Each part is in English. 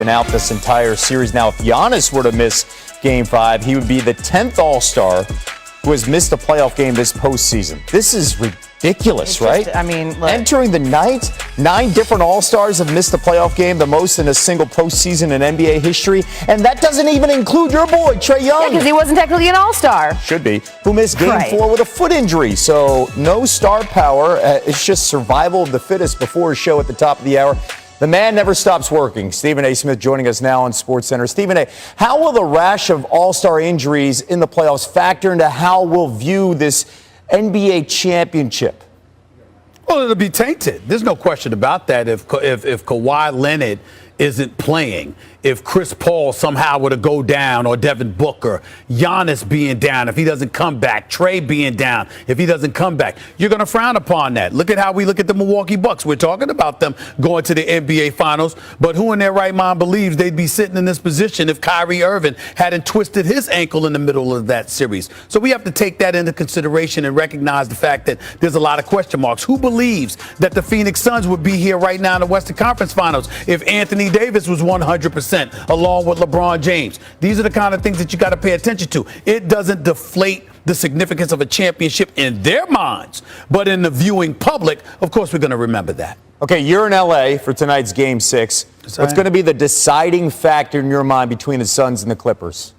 been out this entire series. Now, if Giannis were to miss Game 5, he would be the 10th All-Star who has missed a playoff game this postseason. This is ridiculous, right? Look. Entering the night, 9 different All-Stars have missed a playoff game, the most in a single postseason in NBA history. And that doesn't even include your boy, Trae Young. Yeah, because he wasn't technically an All-Star. Should be. Who missed Game 4 with a foot injury. So no star power. It's just survival of the fittest before his show at the top of the hour. The man never stops working. Stephen A. Smith joining us now on SportsCenter. Stephen A., how will the rash of All-Star injuries in the playoffs factor into how we'll view this NBA championship? Well, it'll be tainted. There's no question about that. If Kawhi Leonard isn't playing, if Chris Paul somehow were to go down, or Devin Booker, Giannis being down, if he doesn't come back, Trae being down, if he doesn't come back, you're going to frown upon that. Look at how we look at the Milwaukee Bucks. We're talking about them going to the NBA Finals, but who in their right mind believes they'd be sitting in this position if Kyrie Irving hadn't twisted his ankle in the middle of that series? So we have to take that into consideration and recognize the fact that there's a lot of question marks. Who believes that the Phoenix Suns would be here right now in the Western Conference Finals if Anthony Davis was 100%, along with LeBron James? These are the kind of things that you got to pay attention to. It doesn't deflate the significance of a championship in their minds, but in the viewing public, of course, we're going to remember that. Okay, you're in L.A. for tonight's Game 6. What's going to be the deciding factor in your mind between the Suns and the Clippers?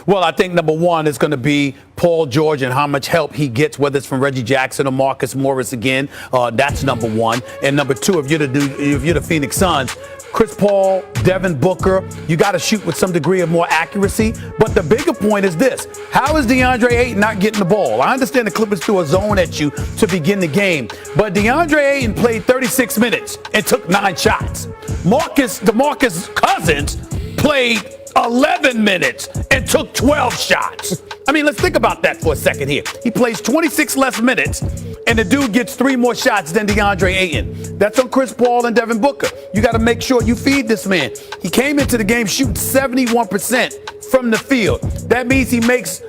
Well, I think number one is going to be Paul George and how much help he gets, whether it's from Reggie Jackson or Marcus Morris again. That's number one. And number two, if you're the Phoenix Suns, Chris Paul, Devin Booker, you got to shoot with some degree of more accuracy. But the bigger point is this. How is DeAndre Ayton not getting the ball? I understand the Clippers threw a zone at you to begin the game, but DeAndre Ayton played 36 minutes and took 9 shots. DeMarcus Cousins played 11 minutes and took 12 shots. I mean, let's think about that for a second here. He plays 26 less minutes, and the dude gets 3 more shots than DeAndre Ayton. That's on Chris Paul and Devin Booker. You got to make sure you feed this man. He came into the game shooting 71% from the field. That means he makes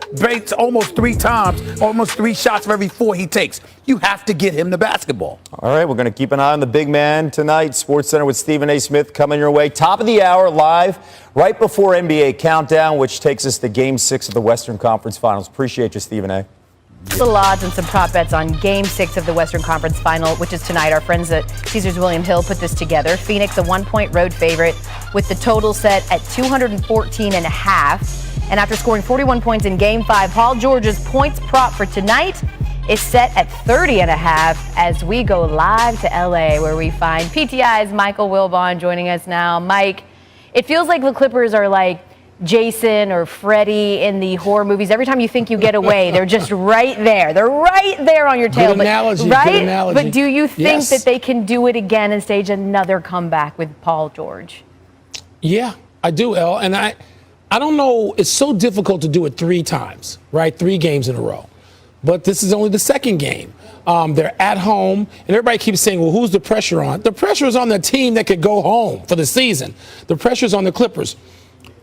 almost 3 times, almost 3 shots for every 4 he takes. You have to get him the basketball. All right, we're going to keep an eye on the big man tonight. SportsCenter with Stephen A. Smith coming your way. Top of the hour, live, right before NBA Countdown, which takes us to Game 6 of the Western Conference Finals. Appreciate you, Stephen A. Little odds and some prop bets on Game 6 of the Western Conference Final, which is tonight. Our friends at Caesars William Hill put this together. Phoenix, a 1-point road favorite, with the total set at 214.5. And after scoring 41 points in Game 5, Paul George's points prop for tonight is set at 30.5 as we go live to LA, where we find PTI's Michael Wilbon joining us now. Mike, it feels like the Clippers are like Jason or Freddy in the horror movies. Every time you think you get away, they're just right there. They're right there on your tail. Good analogy. Right? Good analogy. But do you think that they can do it again and stage another comeback with Paul George? Yeah, I do, Elle. And I don't know. It's so difficult to do it 3 times, right? 3 games in a row. But this is only the second game. They're at home, and everybody keeps saying, well, who's the pressure on? The pressure is on the team that could go home for the season. The pressure is on the Clippers.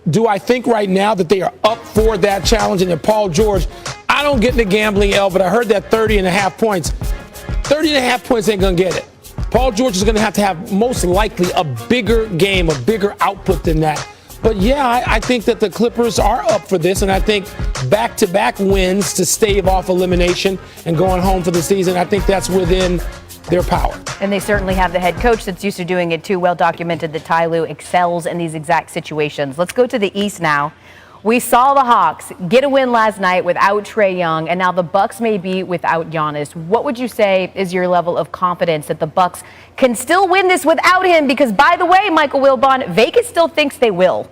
Do I think right now that they are up for that challenge and that Paul George, I don't get into gambling, Elle, but I heard that 30.5 points. 30.5 points ain't going to get it. Paul George is going to have most likely a bigger game, a bigger output than that. But, yeah, I think that the Clippers are up for this, and I think back-to-back wins to stave off elimination and going home for the season, I think that's within their power. And they certainly have the head coach that's used to doing it too. Well documented that Ty Lue excels in these exact situations. Let's go to the East now. We saw the Hawks get a win last night without Trae Young, and now the Bucks may be without Giannis. What would you say is your level of confidence that the Bucks can still win this without him? Because, by the way, Michael Wilbon, Vegas still thinks they will.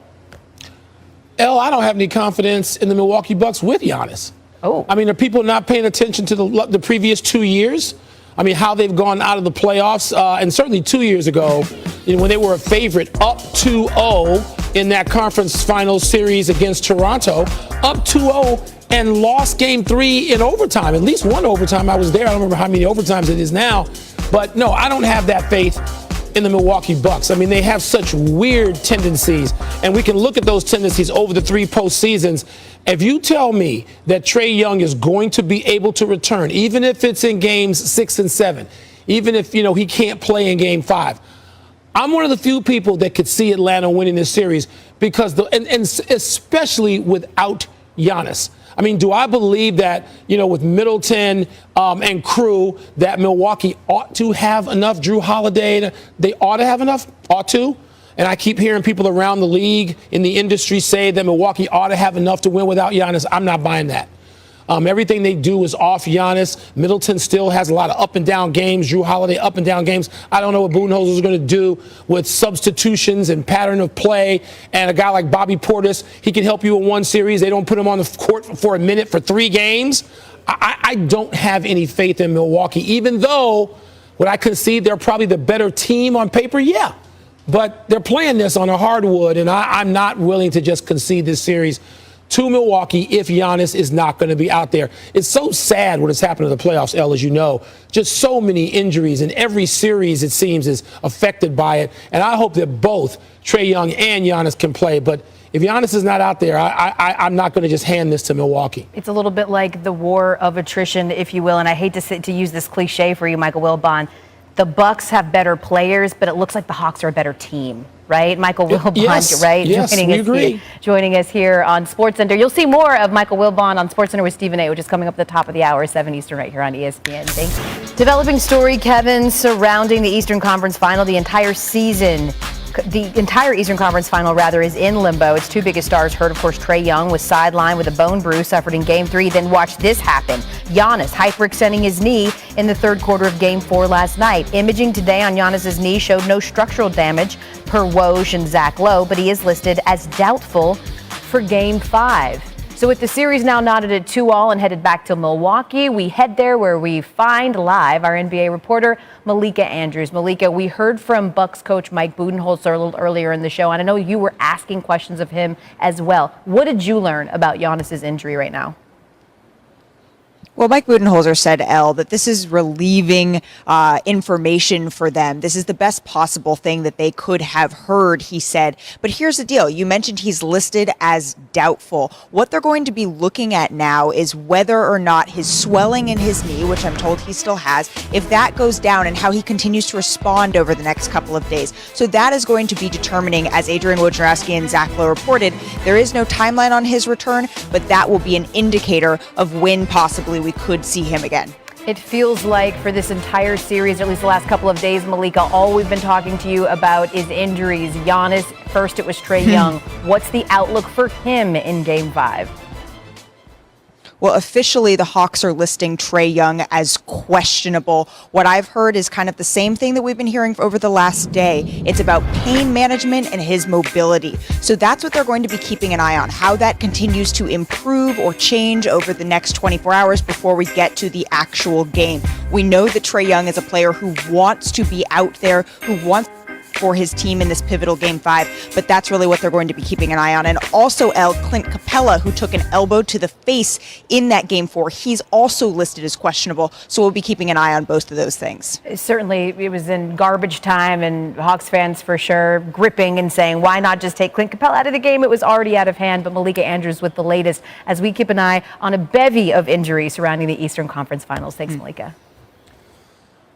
Elle, I don't have any confidence in the Milwaukee Bucks with Giannis. Oh. I mean, are people not paying attention to the previous 2 years? I mean, how they've gone out of the playoffs, and certainly 2 years ago, when they were a favorite up 2-0 in that conference finals series against Toronto, up 2-0 and lost game 3 in overtime. At least one overtime. I was there. I don't remember how many overtimes it is now. But no, I don't have that faith in the Milwaukee Bucks. I mean, they have such weird tendencies, and we can look at those tendencies over the 3 postseasons. If you tell me that Trae Young is going to be able to return, even if it's in games 6 and 7, even if, he can't play in game 5, I'm one of the few people that could see Atlanta winning this series because and especially without Giannis. I mean, do I believe that, with Middleton and crew, that Milwaukee ought to have enough? Drew Holiday, they ought to have enough? Ought to? And I keep hearing people around the league in the industry say that Milwaukee ought to have enough to win without Giannis. I'm not buying that. Everything they do is off Giannis. Middleton still has a lot of up and down games. Drew Holiday, up and down games. I don't know what Budenholzer is going to do with substitutions and pattern of play. And a guy like Bobby Portis, he can help you in one series. They don't put him on the court for a minute for 3 games. I don't have any faith in Milwaukee, even though would I concede they're probably the better team on paper? Yeah. But they're playing this on a hardwood, and I'm not willing to just concede this series to Milwaukee if Giannis is not going to be out there. It's so sad what has happened to the playoffs, El, as you know. Just so many injuries, and every series, it seems, is affected by it. And I hope that both Trae Young and Giannis can play. But if Giannis is not out there, I'm not going to just hand this to Milwaukee. It's a little bit like the war of attrition, if you will. And I hate to use this cliche for you, Michael Wilbon. The Bucks have better players, but it looks like the Hawks are a better team, right? Michael Wilbon, yes, right? Yes, we agree. Joining us here on SportsCenter. You'll see more of Michael Wilbon on SportsCenter with Stephen A., which is coming up at the top of the hour, 7 Eastern, right here on ESPN. Thank you. Developing story, Kevin, surrounding the Eastern Conference Final. The entire Eastern Conference Final, is in limbo. Its 2 biggest stars hurt, of course. Trae Young was sidelined with a bone bruise suffered in Game 3. Then watch this happen. Giannis hyperextending his knee in the third quarter of Game 4 last night. Imaging today on Giannis's knee showed no structural damage per Woj and Zach Lowe, but he is listed as doubtful for Game 5. So with the series now knotted at 2-2 and headed back to Milwaukee, we head there where we find live our NBA reporter, Malika Andrews. Malika, we heard from Bucks coach Mike Budenholzer a little earlier in the show, and I know you were asking questions of him as well. What did you learn about Giannis's injury right now? Well, Mike Budenholzer said, Elle, that this is relieving information for them. This is the best possible thing that they could have heard, he said. But here's the deal. You mentioned he's listed as doubtful. What they're going to be looking at now is whether or not his swelling in his knee, which I'm told he still has, if that goes down and how he continues to respond over the next couple of days. So that is going to be determining, as Adrian Wojnarowski and Zach Lowe reported, there is no timeline on his return, but that will be an indicator of when possibly we could see him again. It feels like for this entire series, or at least the last couple of days, Malika, all we've been talking to you about is injuries. Giannis, first it was Trae Young. What's the outlook for him in Game 5? Well, officially, the Hawks are listing Trae Young as questionable. What I've heard is kind of the same thing that we've been hearing over the last day. It's about pain management and his mobility. So that's what they're going to be keeping an eye on, how that continues to improve or change over the next 24 hours before we get to the actual game. We know that Trae Young is a player who wants to be out there, who wants for his team in this pivotal Game 5, but that's really what they're going to be keeping an eye on. And also, Clint Capella, who took an elbow to the face in that Game 4, he's also listed as questionable, so we'll be keeping an eye on both of those things. Certainly, it was in garbage time, and Hawks fans for sure gripping and saying, why not just take Clint Capella out of the game? It was already out of hand, but Malika Andrews with the latest as we keep an eye on a bevy of injuries surrounding the Eastern Conference Finals. Thanks, Malika.